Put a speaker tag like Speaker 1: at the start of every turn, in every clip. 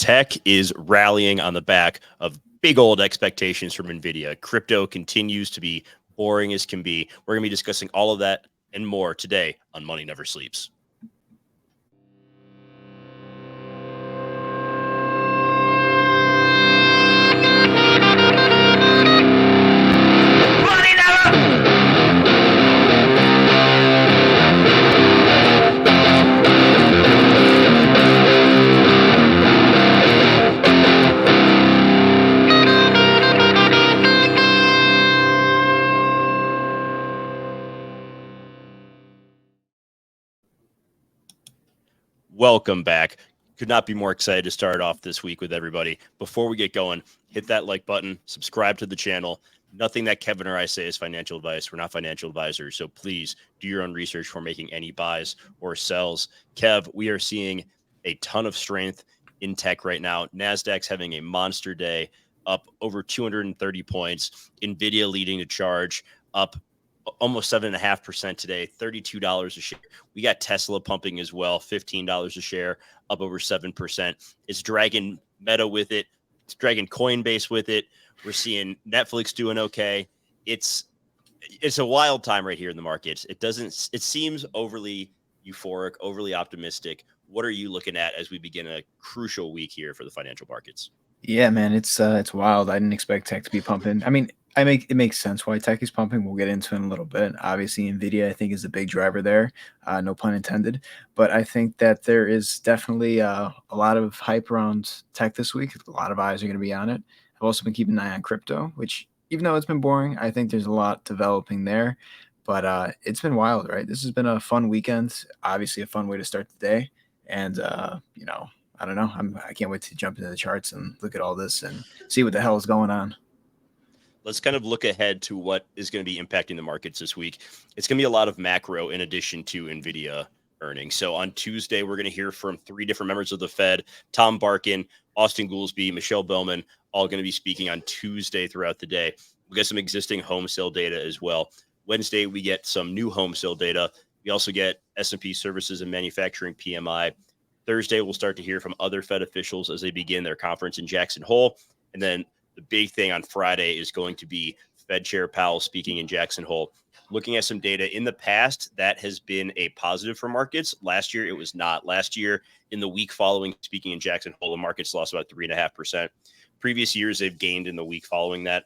Speaker 1: Tech is rallying on the back of big old expectations from Nvidia. Crypto continues to be boring as can be. We're going to be discussing all of that and more today on Money Never Sleeps. Welcome back. Could not be more excited to start off this week with everybody. Before we get going, hit that like button, subscribe to the channel. Nothing that Kevin or I say is financial advice. We're not financial advisors, so please do your own research before making any buys or sells. Kev, we are seeing a ton of strength in tech right now. NASDAQ's having a monster day, up over 230 points. Nvidia leading the charge, up almost 7.5% today, $32 a share. We got Tesla pumping as well, $15 a share, up over 7%. It's dragging Meta with it. It's dragging Coinbase with it. We're seeing Netflix doing okay. It's a wild time right here in the markets. It seems overly euphoric, overly optimistic. What are you looking at as we begin a crucial week here for the financial markets?
Speaker 2: Yeah, man, it's wild. I didn't expect tech to be pumping. I mean, it makes sense why tech is pumping. We'll get into it in a little bit. Obviously, Nvidia, I think, is a big driver there. No pun intended. But I think that there is definitely a lot of hype around tech this week. A lot of eyes are going to be on it. I've also been keeping an eye on crypto, which, even though it's been boring, I think there's a lot developing there. But it's been wild, right? This has been a fun weekend. Obviously, a fun way to start the day. And I don't know. I can't wait to jump into the charts and look at all this and see what the hell is going on.
Speaker 1: Let's kind of look ahead to what is going to be impacting the markets this week. It's going to be a lot of macro in addition to Nvidia earnings. So on Tuesday, we're going to hear from three different members of the Fed: Tom Barkin, Austin Goolsbee, Michelle Bowman, all going to be speaking on Tuesday throughout the day. We'll get some existing home sale data as well. Wednesday, we get some new home sale data. We also get S&P Services and Manufacturing PMI. Thursday, we'll start to hear from other Fed officials as they begin their conference in Jackson Hole. And then the big thing on Friday is going to be Fed Chair Powell speaking in Jackson Hole. Looking at some data in the past, that has been a positive for markets. Last year, it was not. Last year, in the week following speaking in Jackson Hole, the markets lost about 3.5%. Previous years, they've gained in the week following that.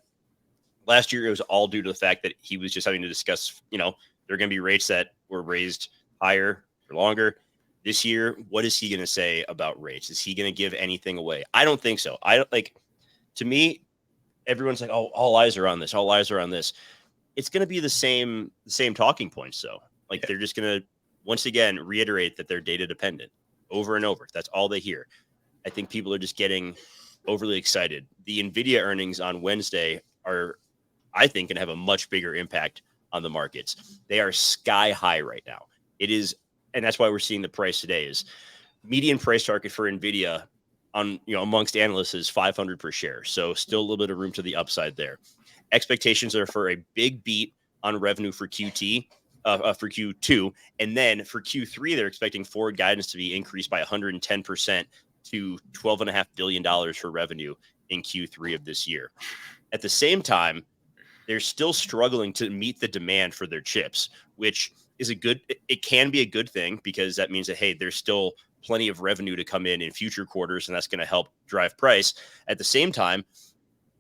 Speaker 1: Last year, it was all due to the fact that he was just having to discuss, there are going to be rates that were raised higher for longer. This year, what is he going to say about rates? Is he going to give anything away? I don't think so. To me, everyone's like, oh, all eyes are on this. All eyes are on this. It's going to be the same talking points, though. They're just going to, once again, reiterate that they're data dependent over and over. That's all they hear. I think people are just getting overly excited. The Nvidia earnings on Wednesday are, I think, going to have a much bigger impact on the markets. They are sky high right now. It is. And that's why we're seeing the price today is median price target for Nvidia on, amongst analysts is 500 per share. So still a little bit of room to the upside there. Expectations are for a big beat on revenue for Q2. And then for Q3, they're expecting forward guidance to be increased by 110% to $12.5 billion for revenue in Q3 of this year. At the same time, they're still struggling to meet the demand for their chips, which is it can be a good thing, because that means that, hey, there's still plenty of revenue to come in future quarters, and that's going to help drive price. At the same time,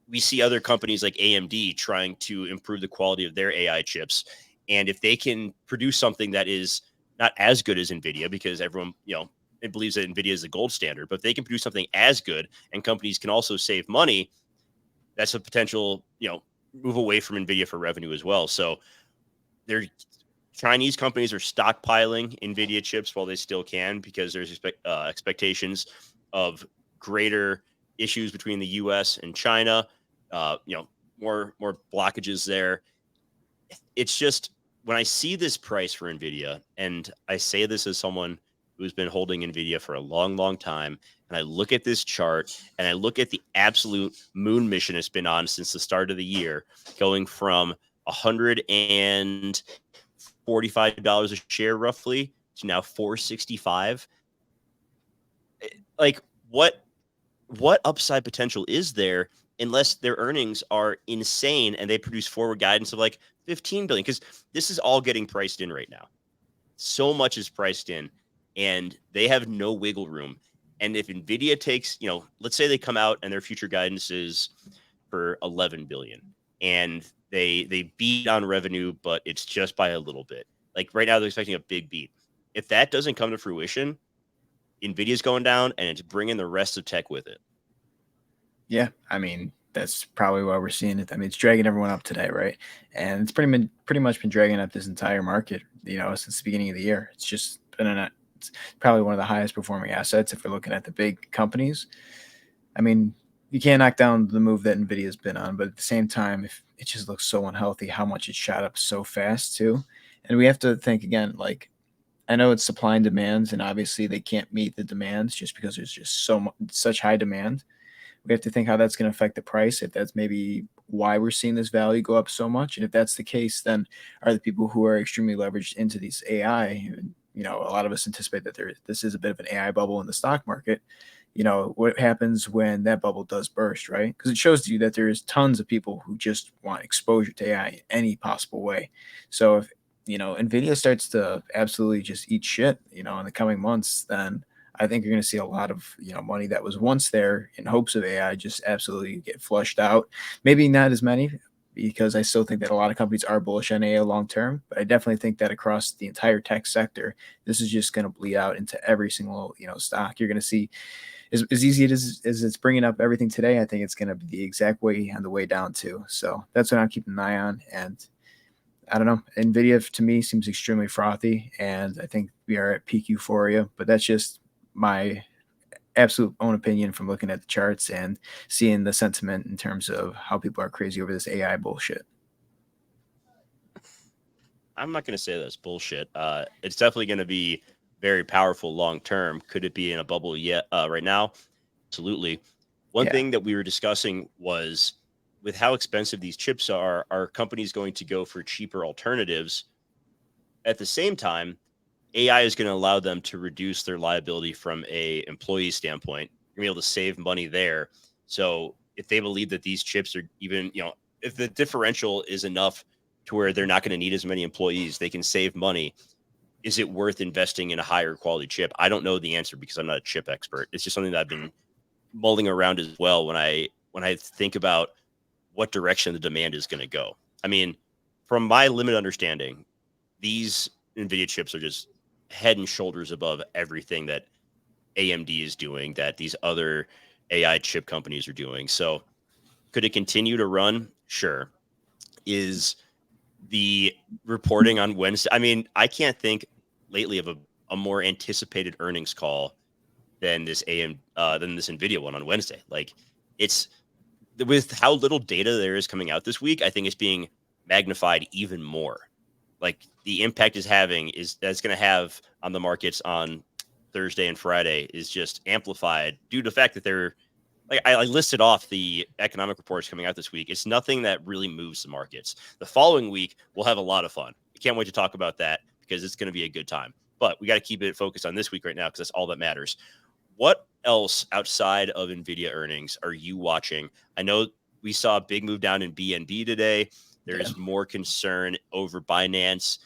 Speaker 1: we see other companies like AMD trying to improve the quality of their AI chips. And if they can produce something that is not as good as NVIDIA, because everyone, it believes that NVIDIA is the gold standard, but if they can produce something as good and companies can also save money, that's a potential, move away from NVIDIA for revenue as well. So Chinese companies are stockpiling NVIDIA chips while they still can, because there's expectations of greater issues between the U.S. and China, more blockages there. It's just, when I see this price for NVIDIA, and I say this as someone who's been holding NVIDIA for a long, long time, and I look at this chart and I look at the absolute moon mission it's been on since the start of the year, going from $145 a share roughly to now $465. What what upside potential is there unless their earnings are insane and they produce forward guidance of like 15 billion? Because this is all getting priced in right now. So much is priced in, and they have no wiggle room. And if Nvidia takes, let's say they come out and their future guidance is for 11 billion, and they beat on revenue, but it's just by a little bit. Like right now, they're expecting a big beat. If that doesn't come to fruition, Nvidia's going down, and it's bringing the rest of tech with it.
Speaker 2: Yeah, I mean, that's probably why we're seeing it. I mean, it's dragging everyone up today, right? And it's pretty much been dragging up this entire market, since the beginning of the year. It's just been it's probably one of the highest performing assets if we're looking at the big companies. I mean, you can't knock down the move that Nvidia's been on, but at the same time, if it just looks so unhealthy, how much it shot up so fast too. And we have to think again, like I know it's supply and demands, and obviously they can't meet the demands just because there's just such high demand. We have to think how that's going to affect the price, if that's maybe why we're seeing this value go up so much. And if that's the case, then are the people who are extremely leveraged into these AI, a lot of us anticipate that this is a bit of an AI bubble in the stock market. What happens when that bubble does burst, right? Because it shows you that there's tons of people who just want exposure to AI in any possible way. So if, Nvidia starts to absolutely just eat shit, in the coming months, then I think you're going to see a lot of money that was once there in hopes of AI just absolutely get flushed out. Maybe not as many, because I still think that a lot of companies are bullish on AI long term, but I definitely think that across the entire tech sector, this is just going to bleed out into every single stock. You're going to see as easy as it's bringing up everything today. I think it's going to be the exact way on the way down too. So that's what I'm keeping an eye on. And I don't know. Nvidia to me seems extremely frothy, and I think we are at peak euphoria. But that's just my absolute own opinion from looking at the charts and seeing the sentiment in terms of how people are crazy over this AI bullshit.
Speaker 1: I'm not going to say that's bullshit. It's definitely going to be very powerful long term. Could it be in a bubble yet? Right now, absolutely. One
Speaker 2: Yeah.
Speaker 1: thing that we were discussing was with how expensive these chips are companies going to go for cheaper alternatives? At the same time, AI is going to allow them to reduce their liability from a employee standpoint. You're going to be able to save money there. So if they believe that these chips are even, if the differential is enough to where they're not going to need as many employees, they can save money. Is it worth investing in a higher quality chip? I don't know the answer because I'm not a chip expert. It's just something that I've been mulling around as well when I think about what direction the demand is going to go. I mean, from my limited understanding, these NVIDIA chips are just head and shoulders above everything that AMD is doing, that these other AI chip companies are doing. So could it continue to run? Sure. Is the reporting on Wednesday? I mean, I can't think lately of a more anticipated earnings call than this than this Nvidia one on Wednesday. Like it's with how little data there is coming out this week, I think it's being magnified even more. Like the impact that's going to have on the markets on Thursday and Friday is just amplified due to the fact that they're like I listed off the economic reports coming out this week. It's nothing that really moves the markets. The following week we'll have a lot of fun. I can't wait to talk about that because it's going to be a good time. But we got to keep it focused on this week right now because that's all that matters. What else outside of Nvidia earnings are you watching? I know we saw a big move down in BNB today. There's more concern over Binance,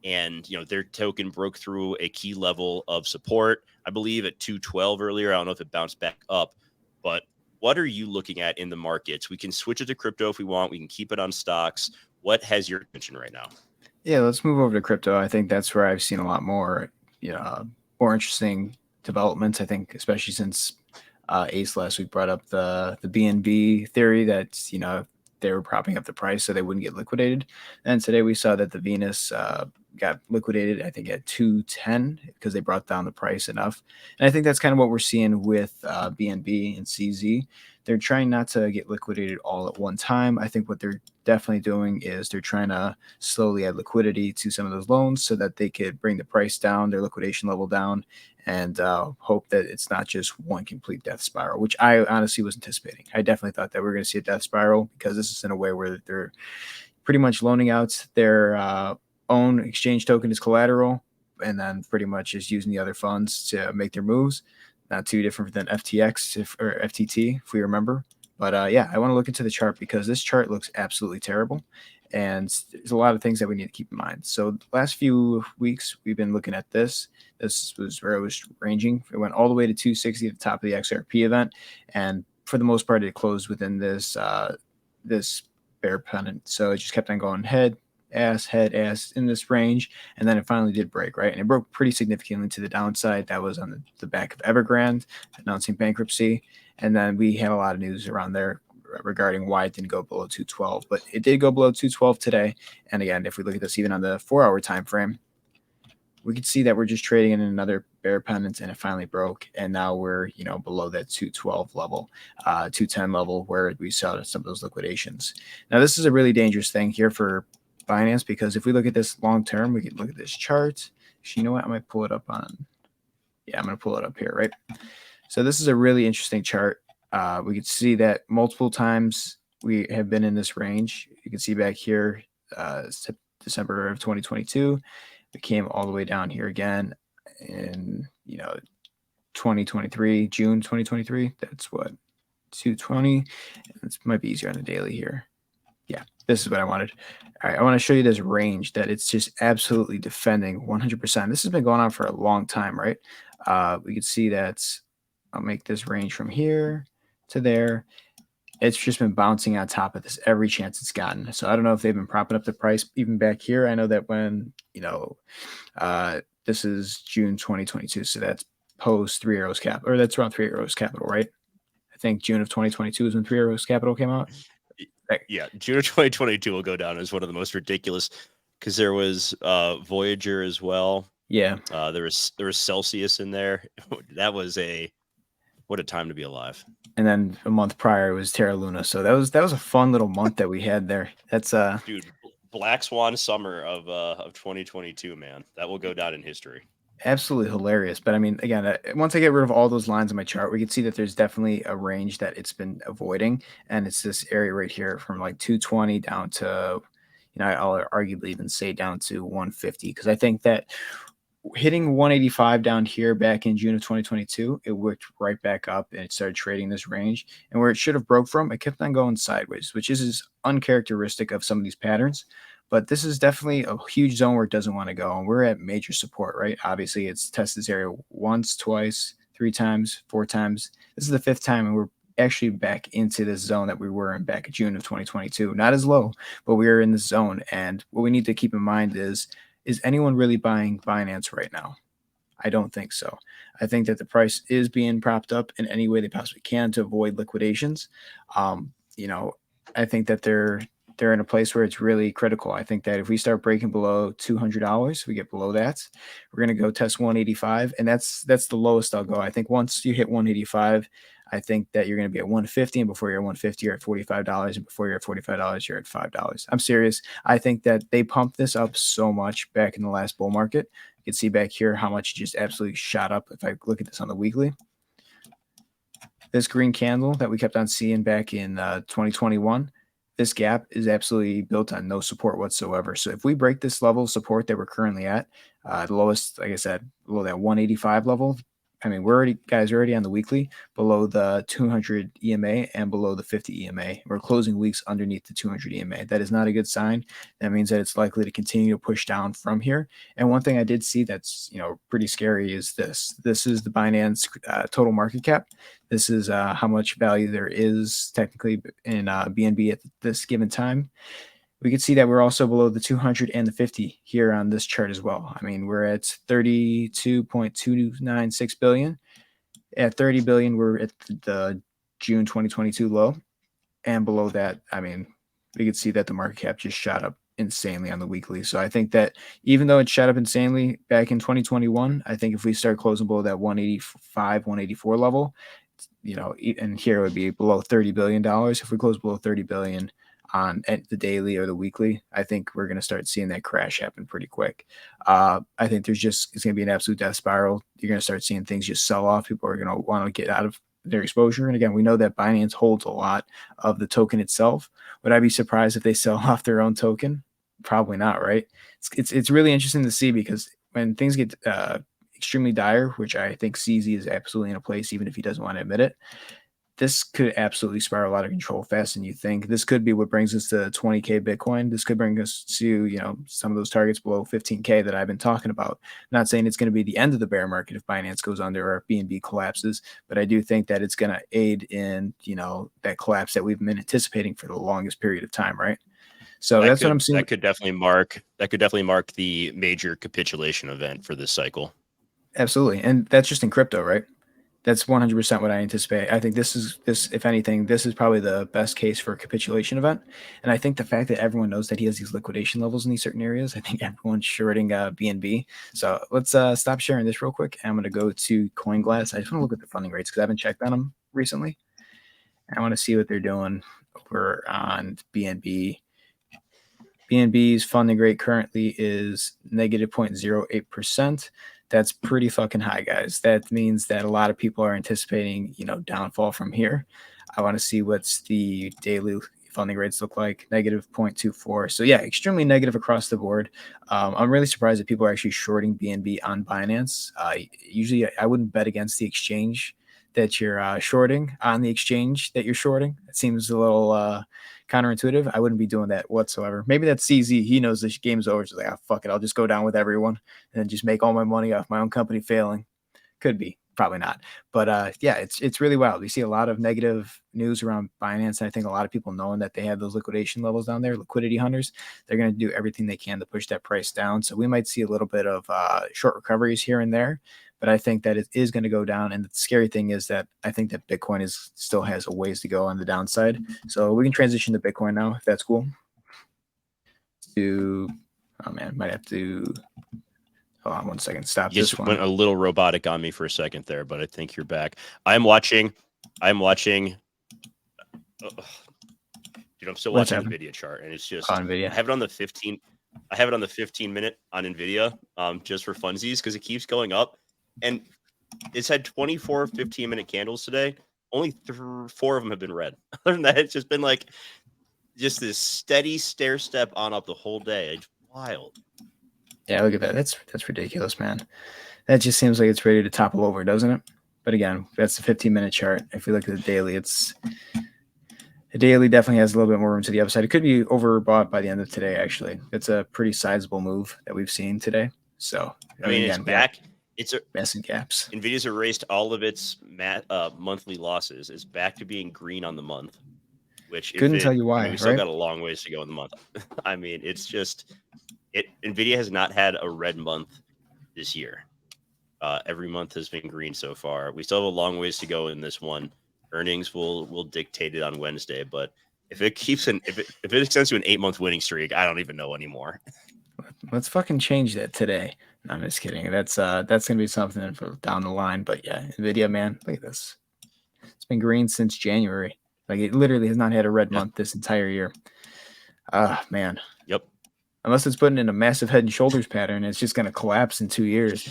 Speaker 1: and their token broke through a key level of support, I believe at 212 earlier. I don't know if it bounced back up, but what are you looking at in the markets? We can switch it to crypto if we want. We can keep it on stocks. What has your attention right now?
Speaker 2: Yeah, let's move over to crypto. I think that's where I've seen a lot more, more interesting developments. I think, especially since Ace last week brought up the BNB theory that they were propping up the price so they wouldn't get liquidated. And today we saw that the Venus got liquidated, I think, at 210 because they brought down the price enough. And I think that's kind of what we're seeing with BNB and CZ. They're trying not to get liquidated all at one time. I think what they're definitely doing is they're trying to slowly add liquidity to some of those loans so that they could bring the price down, their liquidation level down, and hope that it's not just one complete death spiral, which I honestly was anticipating. I definitely thought that we are going to see a death spiral because this is in a way where they're pretty much loaning out their own exchange token as collateral and then pretty much just using the other funds to make their moves. not too different than FTX or FTT, if we remember. But yeah, I want to look into the chart because this chart looks absolutely terrible. And there's a lot of things that we need to keep in mind. So the last few weeks, we've been looking at this. This was where it was ranging. It went all the way to 260 at the top of the XRP event. And for the most part, it closed within this bear pennant. So it just kept on going head, ass in this range. And then it finally did break, right? And it broke pretty significantly to the downside. That was on the back of Evergrande announcing bankruptcy. And then we had a lot of news around there regarding why it didn't go below 212, but it did go below 212 today. And again, if we look at this even on the 4-hour time frame, we could see that we're just trading in another bear pennant, and it finally broke. And now we're below that 212 level, 210 level where we saw some of those liquidations. Now this is a really dangerous thing here for Binance, because if we look at this long term, we can look at this chart. Actually, you know what? I might pull it up on. Yeah, I'm going to pull it up here, right? So this is a really interesting chart. We can see that multiple times we have been in this range. You can see back here, December of 2022, we came all the way down here again in 2023, June 2023. That's what 220. This might be easier on the daily here. Yeah, this is what I wanted. All right, I want to show you this range that it's just absolutely defending 100%. This has been going on for a long time, right? We can see that. I'll make this range from here to there. It's just been bouncing on top of this every chance it's gotten. So I don't know if they've been propping up the price even back here. I know that when, this is June 2022. So that's post Three Arrows Capital, or that's around Three Arrows Capital, right? I think June of 2022 is when Three Arrows Capital came out.
Speaker 1: Yeah, June of 2022 will go down as one of the most ridiculous, because there was Voyager as well.
Speaker 2: Yeah.
Speaker 1: There was Celsius in there. That was what a time to be alive.
Speaker 2: And then a month prior was Terra Luna. So that was a fun little month that we had there. That's
Speaker 1: dude, Black Swan summer of 2022, man. That will go down in history.
Speaker 2: Absolutely hilarious. But I mean, again, once I get rid of all those lines on my chart, we can see that there's definitely a range that it's been avoiding. And it's this area right here from like 220 down to, I'll arguably even say down to 150. Because I think that hitting 185 down here back in June of 2022, it worked right back up and it started trading this range. And where it should have broke from, it kept on going sideways, which is uncharacteristic of some of these patterns. But this is definitely a huge zone where it doesn't want to go. And we're at major support, right? Obviously, it's tested this area once, twice, 3 times, 4 times. This is the 5th time, and we're actually back into this zone that we were in back in June of 2022. Not as low, but we are in this zone. And what we need to keep in mind is anyone really buying Binance right now? I don't think so. I think that the price is being propped up in any way they possibly can to avoid liquidations. I think that they're in a place where it's really critical. I think that if we start breaking below $200, we get below that, we're going to go test 185, and that's the lowest I'll go. I think once you hit 185, I think that you're going to be at 150, and before you're at 150, you're at $45, and before you're at $45, you're at $5. I'm serious. I think that they pumped this up so much back in the last bull market. You can see back here how much it just absolutely shot up. If I look at this on the weekly, this green candle that we kept on seeing back in 2021, this gap is absolutely built on no support whatsoever. So if we break this level of support that we're currently at, the lowest, like I said, below that 185 level, I mean, we're already on the weekly below the 200 EMA and below the 50 EMA. We're closing weeks underneath the 200 EMA. That is not a good sign. That means that it's likely to continue to push down from here. And one thing I did see that's pretty scary is this. This is the Binance total market cap. This is how much value there is technically in BNB at this given time. We can see that we're also below the 200 and the 50 here on this chart as well. I mean, we're at 32.296 billion. At 30 billion, we're at the June 2022 low. And below that, I mean, we could see that the market cap just shot up insanely on the weekly. So I think that even though it shot up insanely back in 2021, I think if we start closing below that 185, 184 level, and here it would be below $30 billion. If we close below 30 billion on the daily or the weekly, I think we're going to start seeing that crash happen pretty quick. I think it's going to be an absolute death spiral. You're going to start seeing things just sell off. People are going to want to get out of their exposure. And again, we know that Binance holds a lot of the token itself. Would I be surprised if they sell off their own token? Probably not, right? It's really interesting to see, because when things get extremely dire, which I think CZ is absolutely in a place, even if he doesn't want to admit it, this could absolutely spiral out of control faster than you think. This could be what brings us to 20K Bitcoin. This could bring us to, some of those targets below 15K that I've been talking about. I'm not saying it's going to be the end of the bear market if Binance goes under or if BNB collapses, but I do think that it's going to aid in, that collapse that we've been anticipating for the longest period of time, right? So that's what I'm seeing.
Speaker 1: That could definitely mark the major capitulation event for this cycle.
Speaker 2: Absolutely. And that's just in crypto, right? That's 100% what I anticipate. I think this, if anything, this is probably the best case for a capitulation event. And I think the fact that everyone knows that he has these liquidation levels in these certain areas, I think everyone's shorting BNB. So let's stop sharing this real quick. I'm going to go to CoinGlass. I just want to look at the funding rates because I haven't checked on them recently. I want to see what they're doing over on BNB. BNB's funding rate currently is negative 0.08%. That's pretty fucking high, guys. That means that a lot of people are anticipating, downfall from here. I want to see what's the daily funding rates look like, negative 0.24. So yeah, extremely negative across the board. I'm really surprised that people are actually shorting BNB on Binance. Usually I wouldn't bet against the exchange that you're shorting on the exchange that you're shorting. It seems a little counterintuitive. I wouldn't be doing that whatsoever. Maybe that's CZ. He knows this game's over. So like, fuck it. I'll just go down with everyone and then just make all my money off my own company failing. Could be, probably not. But yeah, it's really wild. We see a lot of negative news around Binance. And I think a lot of people knowing that they have those liquidation levels down there, liquidity hunters, they're going to do everything they can to push that price down. So we might see a little bit of short recoveries here and there. But I think that it is going to go down. And the scary thing is that I think that Bitcoin still has a ways to go on the downside. So we can transition to Bitcoin now, if that's cool. Might have to, hold on one second, stop
Speaker 1: you
Speaker 2: this
Speaker 1: just
Speaker 2: one.
Speaker 1: Went a little robotic on me for a second there, but I think you're back. I'm watching. Dude, I'm still watching the Nvidia chart, and it's just
Speaker 2: Nvidia.
Speaker 1: I have it on the 15 minute on Nvidia, just for funsies, because it keeps going up. And it's had 24 15-minute candles today. Only 4 of them have been red. Other than that, it's just been like just this steady stair step on up the whole day. It's wild.
Speaker 2: Yeah, look at that. That's ridiculous, man. That just seems like it's ready to topple over, doesn't it? But again, that's the 15-minute chart. If you look at the daily, the daily definitely has a little bit more room to the upside. It could be overbought by the end of today, actually. It's a pretty sizable move that we've seen today. So,
Speaker 1: again, it's back. It's
Speaker 2: massive gaps.
Speaker 1: Nvidia's erased all of its monthly losses. It's back to being green on the month, which
Speaker 2: couldn't tell you why.
Speaker 1: We still got a long ways to go in the month. I mean, it's just Nvidia has not had a red month this year. Every month has been green so far. We still have a long ways to go in this one. Earnings will dictate it on Wednesday, but if it extends to an 8-month winning streak, I don't even know anymore.
Speaker 2: Let's fucking change that today. No, I'm just kidding. That's gonna be something for down the line. But yeah, Nvidia, man, look at this. It's been green since January. Like it literally has not had a red month this entire year. Man.
Speaker 1: Yep.
Speaker 2: Unless it's putting in a massive head and shoulders pattern, it's just gonna collapse in 2 years.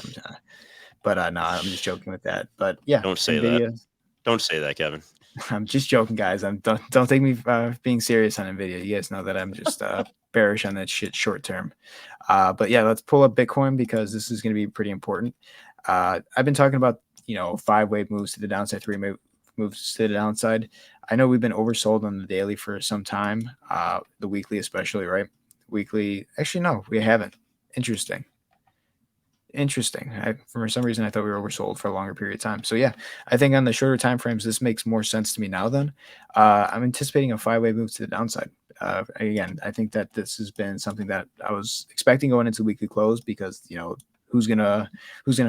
Speaker 2: But no, I'm just joking with that. But yeah,
Speaker 1: don't say Nvidia, that. Don't say that, Kevin.
Speaker 2: I'm just joking, guys. Don't take me being serious on Nvidia. You guys know that I'm just bearish on that shit short term. But yeah, let's pull up Bitcoin because this is going to be pretty important. I've been talking about 5-wave moves to the downside, 3-wave moves to the downside. I know we've been oversold on the daily for some time, the weekly especially, right? Weekly, actually no, we haven't. Interesting. For some reason I thought we were oversold for a longer period of time. So yeah, I think on the shorter time frames this makes more sense to me now. Then I'm anticipating a 5-wave move to the downside. Again, I think that this has been something that I was expecting going into the weekly close because who's gonna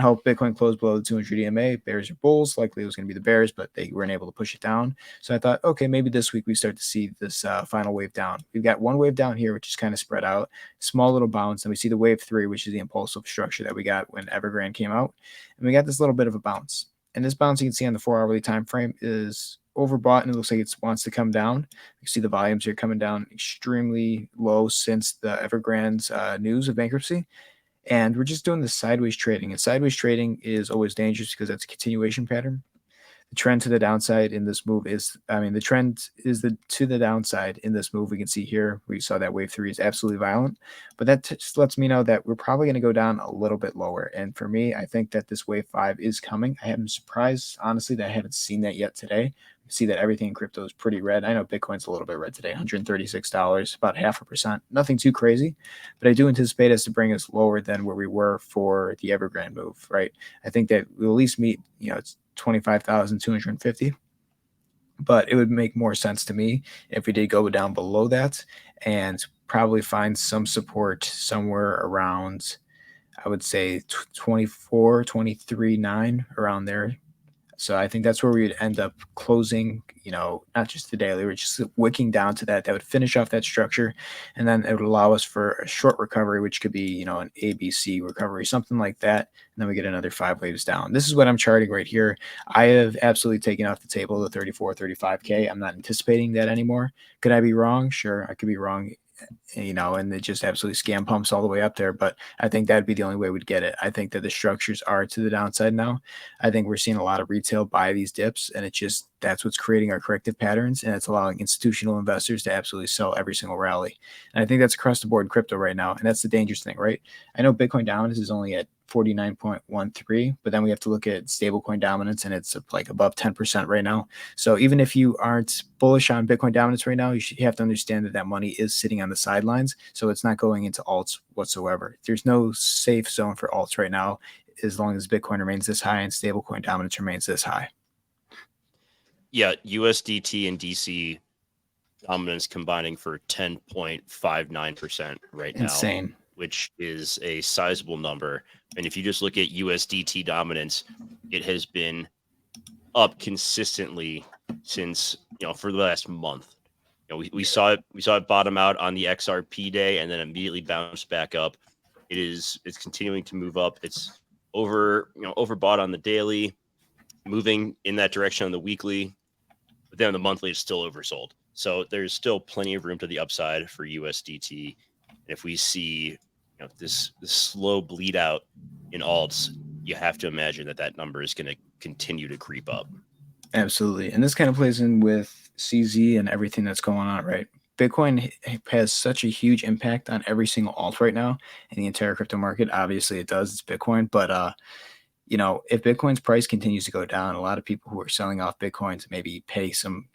Speaker 2: help Bitcoin close below the 200 EMA? Bears or bulls? Likely it was gonna be the bears, but they weren't able to push it down. So I thought, okay, maybe this week we start to see this final wave down. We've got one wave down here, which is kind of spread out, small little bounce, and we see the wave 3, which is the impulsive structure that we got when Evergrande came out, and we got this little bit of a bounce. And this bounce you can see on the 4-hourly time frame is overbought, and it looks like it wants to come down. You see the volumes here coming down extremely low since the Evergrande's news of bankruptcy. And we're just doing this sideways trading. And sideways trading is always dangerous because that's a continuation pattern. The trend to the downside in this move is, I mean, the trend is to the downside in this move. We can see here, we saw that wave 3 is absolutely violent, but that just lets me know that we're probably going to go down a little bit lower. And for me, I think that this wave 5 is coming. I am surprised, honestly, that I haven't seen that yet today. See that everything in crypto is pretty red. I know Bitcoin's a little bit red today, $136, about 0.5%. Nothing too crazy, but I do anticipate us to bring us lower than where we were for the Evergrande move, right? I think that we'll at least meet, it's 25,250. But it would make more sense to me if we did go down below that and probably find some support somewhere around, I would say 24, 23.9, around there. So I think that's where we would end up closing, not just the daily, we're just wicking down to that. That would finish off that structure. And then it would allow us for a short recovery, which could be, an ABC recovery, something like that. And then we get another 5 waves down. This is what I'm charting right here. I have absolutely taken off the table the 34, 35K. I'm not anticipating that anymore. Could I be wrong? Sure, I could be wrong. And it just absolutely scam pumps all the way up there. But I think that'd be the only way we'd get it. I think that the structures are to the downside now. I think we're seeing a lot of retail buy these dips, and that's what's creating our corrective patterns, and it's allowing institutional investors to absolutely sell every single rally. And I think that's across the board in crypto right now, and that's the dangerous thing, right? I know Bitcoin dominance is only at 49.13, but then we have to look at stablecoin dominance, and it's like above 10% right now. So even if you aren't bullish on Bitcoin dominance right now, you have to understand that that money is sitting on the sidelines, so it's not going into alts whatsoever. There's no safe zone for alts right now as long as Bitcoin remains this high and stablecoin dominance remains this high.
Speaker 1: Yeah, USDT and DC dominance combining for 10.59% right now.
Speaker 2: Insane.
Speaker 1: Which is a sizable number. And if you just look at USDT dominance, it has been up consistently since, for the last month. We saw it bottom out on the XRP day and then immediately bounce back up. It's continuing to move up. It's overbought on the daily, moving in that direction on the weekly, but then on the monthly it's still oversold. So there's still plenty of room to the upside for USDT. And if we see this slow bleed out in alts, you have to imagine that number is going to continue to creep up.
Speaker 2: Absolutely. And this kind of plays in with CZ and everything that's going on, right? Bitcoin has such a huge impact on every single alt right now in the entire crypto market. Obviously it does, it's Bitcoin, but if Bitcoin's price continues to go down, a lot of people who are selling off Bitcoin to maybe pay some,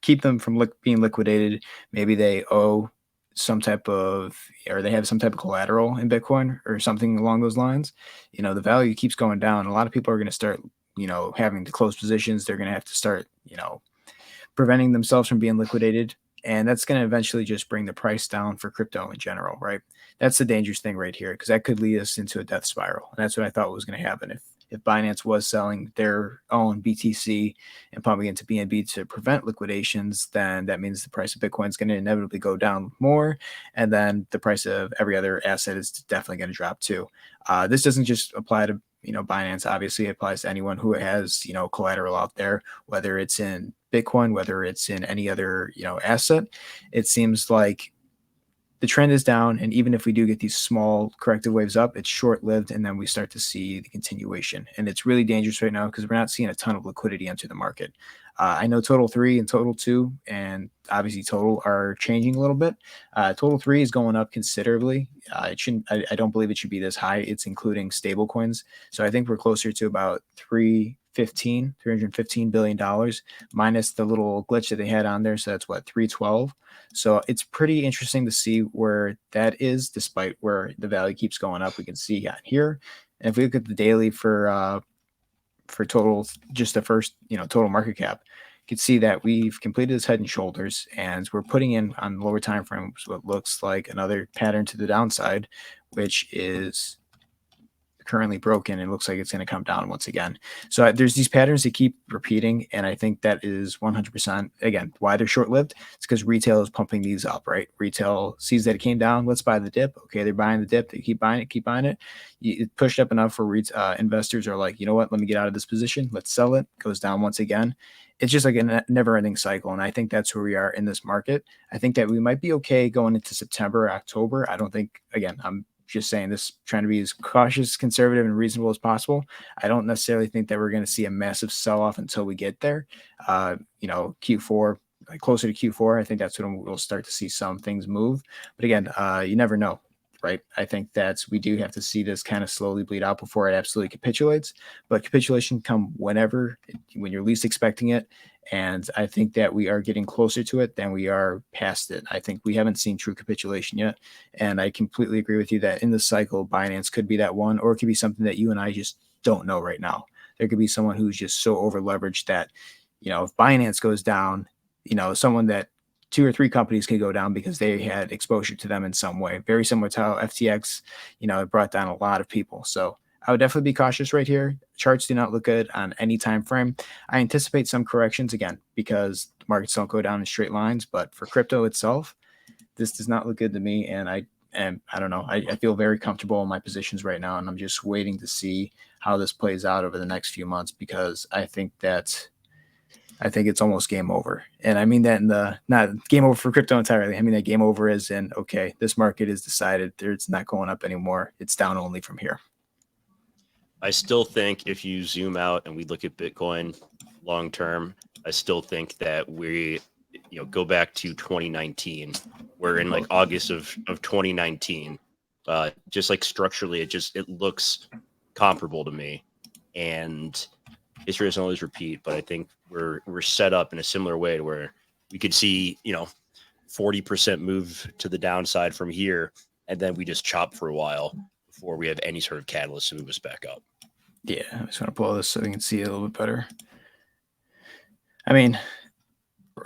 Speaker 2: keep them from being liquidated. Maybe they owe some type of, or they have some type of collateral in Bitcoin or something along those lines. The value keeps going down. A lot of people are going to start, having to close positions. They're going to have to start, preventing themselves from being liquidated. And that's going to eventually just bring the price down for crypto in general, right? That's the dangerous thing right here, because that could lead us into a death spiral. And that's what I thought was going to happen. If Binance was selling their own BTC and pumping into BNB to prevent liquidations, then that means the price of Bitcoin is going to inevitably go down more. And then the price of every other asset is definitely going to drop too. This doesn't just apply to, Binance. Obviously, it applies to anyone who has, collateral out there, whether it's in Bitcoin, whether it's in any other, asset. It seems like the trend is down, and even if we do get these small corrective waves up, it's short-lived, and then we start to see the continuation. And it's really dangerous right now because we're not seeing a ton of liquidity enter the market. I know Total 3 and Total 2 and obviously Total are changing a little bit. Total 3 is going up considerably. It shouldn't. I don't believe it should be this high. It's including stable coins. So I think we're closer to about $315 billion minus the little glitch that they had on there. So that's what, 312. So it's pretty interesting to see where that is, despite where the value keeps going up. We can see here. And if we look at the daily for total, just the first, total market cap, you can see that we've completed this head and shoulders, and we're putting in on lower time frames what looks like another pattern to the downside, which is currently broken. It looks like it's going to come down once again. So there's these patterns that keep repeating, and I think that is 100%, again, why they're short-lived. It's because retail is pumping these up, right? Retail sees that it came down, let's buy the dip. Okay, they're buying the dip, they keep buying it. It pushed up enough for investors are like, you know what, let me get out of this position, let's sell it. Goes down once again. It's just like a never-ending cycle, and I think that's where we are in this market. I think that we might be okay going into September, October. I don't think, again, I'm just saying this, trying to be as cautious, conservative, and reasonable as possible. I don't necessarily think that we're going to see a massive sell-off until we get there. Q4, like closer to Q4, I think that's when we'll start to see some things move. But again, you never know, right? I think that we do have to see this kind of slowly bleed out before it absolutely capitulates. But capitulation come when you're least expecting it. And I think that we are getting closer to it than we are past it. I think we haven't seen true capitulation yet. And I completely agree with you that in the cycle, Binance could be that one, or it could be something that you and I just don't know right now. There could be someone who's just so over leveraged that, if Binance goes down, someone that 2 or 3 companies can go down because they had exposure to them in some way. Very similar to how FTX, it brought down a lot of people. So I would definitely be cautious right here. Charts do not look good on any time frame. I anticipate some corrections again because markets don't go down in straight lines. But for crypto itself, this does not look good to me. And I don't know. I feel very comfortable in my positions right now, and I'm just waiting to see how this plays out over the next few months because I think it's almost game over. And I mean that in the not game over for crypto entirely. I mean that game over as in, okay, this market is decided. It's not going up anymore. It's down only from here.
Speaker 1: I still think if you zoom out and we look at Bitcoin long term, I still think that we, go back to 2019. We're in like August of 2019. Just like structurally, it looks comparable to me. And history doesn't always repeat, but I think we're set up in a similar way to where we could see, 40% move to the downside from here, and then we just chop for a while before we have any sort of catalyst to move us back up.
Speaker 2: Yeah, I just want to pull this so we can see it a little bit better. I mean,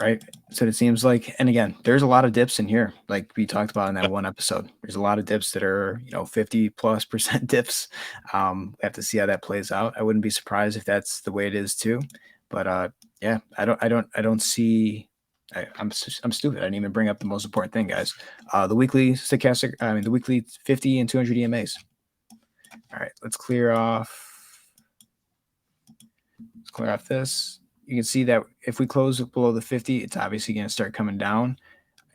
Speaker 2: right? So it seems like, and again, there's a lot of dips in here, like we talked about in that one episode. There's a lot of dips that are, 50+% dips. We have to see how that plays out. I wouldn't be surprised if that's the way it is too. But yeah, I don't see. I'm stupid. I didn't even bring up the most important thing, guys. The weekly stochastic. The weekly 50 and 200 EMAs. All right, let's clear off. Let's clear off this. You can see that if we close below the 50, it's obviously going to start coming down.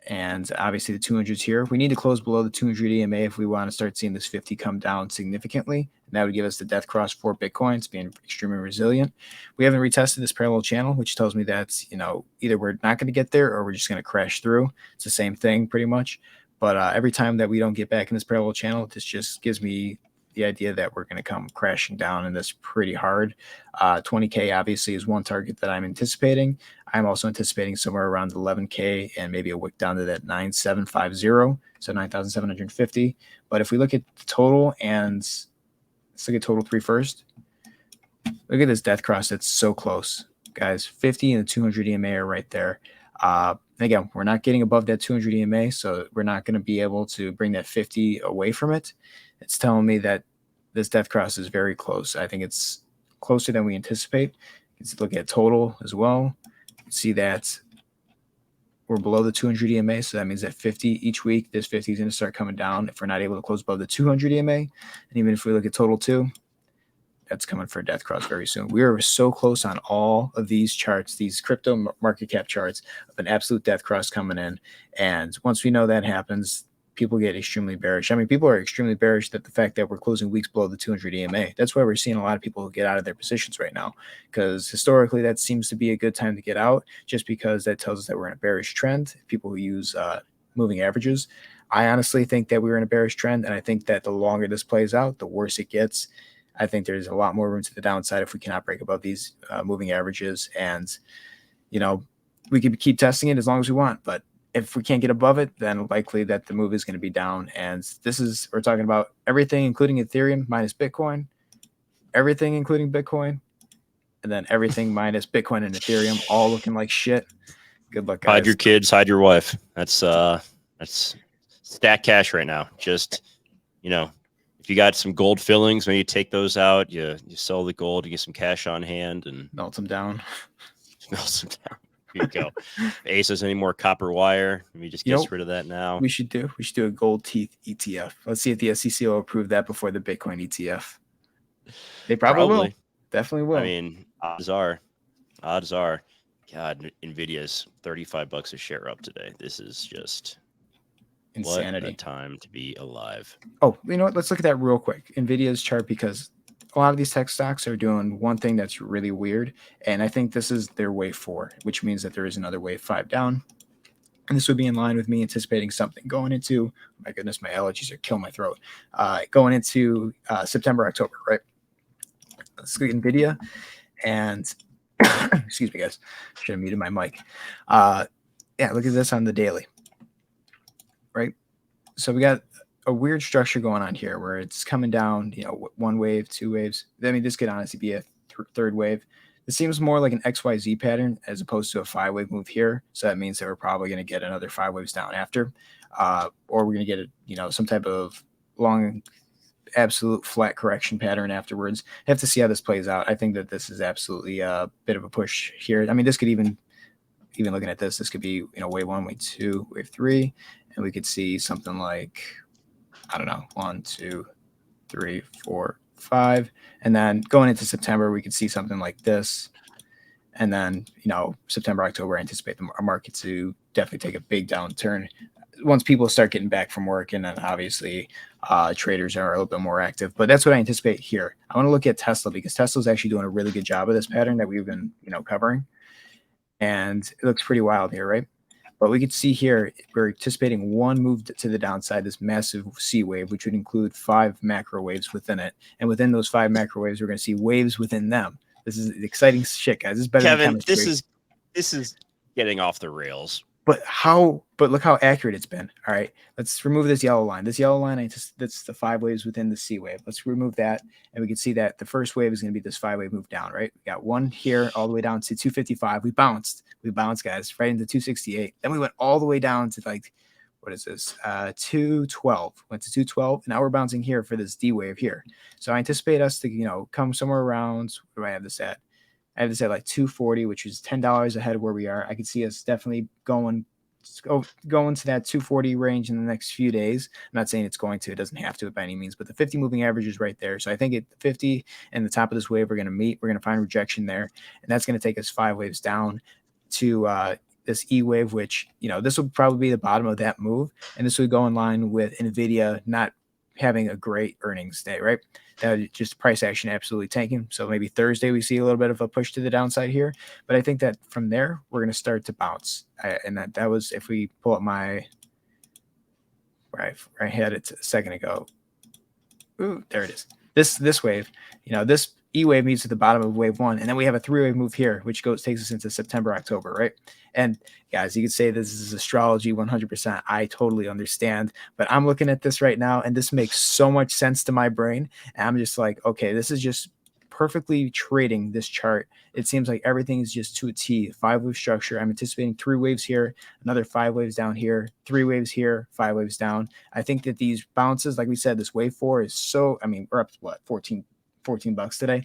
Speaker 2: And obviously the 200s here. We need to close below the 200 EMA if we want to start seeing this 50 come down significantly. And that would give us the death cross for Bitcoin. It's being extremely resilient. We haven't retested this parallel channel, which tells me that, either we're not going to get there or we're just going to crash through. It's the same thing pretty much. But every time that we don't get back in this parallel channel, this just gives me the idea that we're going to come crashing down in this pretty hard. 20K obviously is one target that I'm anticipating. I'm also anticipating somewhere around 11K and maybe a wick down to that 9,750, so 9,750. But if we look at the total, and let's look at total 3 first. Look at this death cross. That's so close, guys. 50 and the 200 EMA are right there. Again, we're not getting above that 200 EMA, so we're not going to be able to bring that 50 away from it. It's telling me that this death cross is very close. I think it's closer than we anticipate. You can look at total as well. You can see that we're below the 200 EMA, so that means that 50 each week, this 50 is going to start coming down if we're not able to close above the 200 EMA. And even if we look at total 2, that's coming for a death cross very soon. We are so close on all of these charts, these crypto market cap charts, of an absolute death cross coming in. And once we know that happens, people get extremely bearish. I mean, people are extremely bearish that the fact that we're closing weeks below the 200 EMA. That's why we're seeing a lot of people get out of their positions right now, because historically that seems to be a good time to get out, just because that tells us that we're in a bearish trend. People who use moving averages. I honestly think that we're in a bearish trend, and I think that the longer this plays out, the worse it gets. I think there's a lot more room to the downside if we cannot break above these moving averages. And, we could keep testing it as long as we want, but if we can't get above it, then likely that the move is going to be down. And we're talking about everything, including Ethereum minus Bitcoin, everything, including Bitcoin, and then everything minus Bitcoin and Ethereum, all looking like shit. Good luck, guys.
Speaker 1: Hide your kids, hide your wife. That's stack cash right now. Just, if you got some gold fillings, maybe take those out. You sell the gold, you get some cash on hand, and
Speaker 2: melt them down.
Speaker 1: Melt them down. Here you go. If Ace has any more copper wire, maybe just gets rid of that now.
Speaker 2: We should do a gold teeth ETF. Let's see if the SEC will approve that before the Bitcoin ETF. They probably will. Definitely will.
Speaker 1: I mean, odds are. God, Nvidia's $35 a share up today. This is just
Speaker 2: Insanity.
Speaker 1: What a time to be alive.
Speaker 2: Oh, you know what? Let's look at that real quick. Nvidia's chart, because a lot of these tech stocks are doing one thing that's really weird, and I think this is their wave 4, which means that there is another wave 5 down. And this would be in line with me anticipating something going into, my goodness, my allergies are killing my throat, going into September, October, right? Let's look at NVIDIA and, excuse me, guys, should have muted my mic. Yeah, look at this on the daily, right? So we got a weird structure going on here where it's coming down, you know, one wave, two waves. I mean, this could honestly be a third wave. This seems more like an XYZ pattern as opposed to a 5-wave move here. So that means that we're probably going to get another 5 waves down after, or we're going to get some type of long, absolute flat correction pattern afterwards. Have to see how this plays out. I think that this is absolutely a bit of a push here. I mean, this could even looking at this could be, wave 1, wave 2, wave 3, and we could see something like, I don't know, 1, 2, 3, 4, 5. And then going into September, we could see something like this. And then, September, October, I anticipate the market to definitely take a big downturn once people start getting back from work. And then obviously traders are a little bit more active. But that's what I anticipate here. I want to look at Tesla because Tesla's actually doing a really good job of this pattern that we've been, covering. And it looks pretty wild here, right? But we could see here, we're anticipating one move to the downside, this massive C wave, which would include 5 macro waves within it. And within those 5 macro waves, we're going to see waves within them. This is exciting shit, guys. This is better than chemistry.
Speaker 1: This is getting off the rails.
Speaker 2: But look how accurate it's been. All right, let's remove this yellow line. This yellow line, that's the 5 waves within the C wave. Let's remove that, and we can see that the first wave is going to be this 5-wave move down, right? We got one here all the way down to 255. We bounced, guys, right into 268. Then we went all the way down to like, what is this? 212. Went to 212, and now we're bouncing here for this D wave here. So I anticipate us to, come somewhere around, where do I have this at? I have this at like 240, which is $10 ahead of where we are. I could see us definitely going to that 240 range in the next few days. I'm not saying it's going to. It doesn't have to by any means, but the 50 moving average is right there. So I think at 50 and the top of this wave, we're going to meet. We're going to find rejection there, and that's going to take us 5 waves down to this E wave, which, this will probably be the bottom of that move, and this would go in line with Nvidia not having a great earnings day, right? That just price action absolutely tanking. So maybe Thursday we see a little bit of a push to the downside here, but I think that from there we're going to start to bounce. And that was, if we pull up my right, I had it a second ago. Ooh, there it is. This wave, this E wave meets at the bottom of wave 1, and then we have a 3-wave move here, which takes us into September, October, right? And guys, you could say this is astrology 100%. I totally understand, but I'm looking at this right now, and this makes so much sense to my brain. And I'm just like, okay, this is just perfectly trading this chart. It seems like everything is just to a T. 5-wave structure. I'm anticipating 3 waves here, another 5 waves down here, 3 waves here, 5 waves down. I think that these bounces, like we said, this wave 4 is so, we're up to what, $14 today.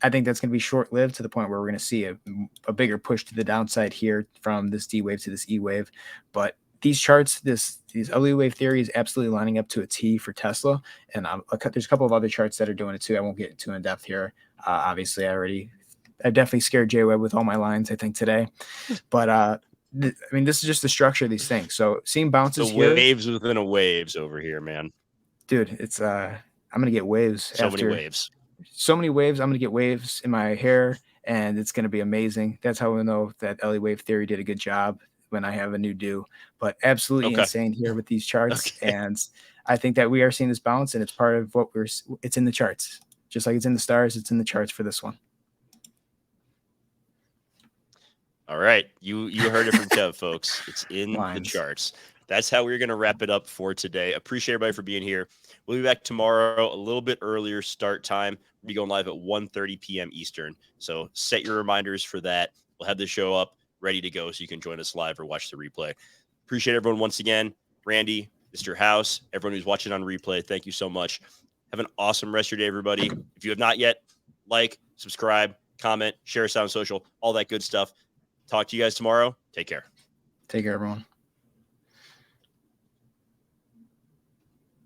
Speaker 2: I think that's going to be short-lived to the point where we're going to see a bigger push to the downside here from this D wave to this E wave. But these charts, these ugly wave theory is absolutely lining up to a T for Tesla. And there's a couple of other charts that are doing it too. I won't get too in depth here. Obviously, I definitely scared JWeb with all my lines, I think, today. But this is just the structure of these things. So seeing bounces here,
Speaker 1: waves within a waves over here, man.
Speaker 2: Dude, it's I'm gonna get waves.
Speaker 1: Many waves.
Speaker 2: So many waves. I'm going to get waves in my hair, and it's going to be amazing. That's how we know that LA wave theory did a good job when I have a new do. But absolutely insane here with these charts. Okay. And I think that we are seeing this balance, and it's part of what it's in the charts. Just like it's in the stars, it's in the charts for this one.
Speaker 1: All right. You heard it from Kev, folks. It's in the charts. That's how we're going to wrap it up for today. Appreciate everybody for being here. We'll be back tomorrow, a little bit earlier start time. We'll be going live at 1:30 p.m. Eastern. So set your reminders for that. We'll have the show up ready to go so you can join us live or watch the replay. Appreciate everyone once again. Randy, Mr. House, everyone who's watching on replay, thank you so much. Have an awesome rest of your day, everybody. If you have not yet, like, subscribe, comment, share us on social, all that good stuff. Talk to you guys tomorrow. Take care.
Speaker 2: Take care, everyone.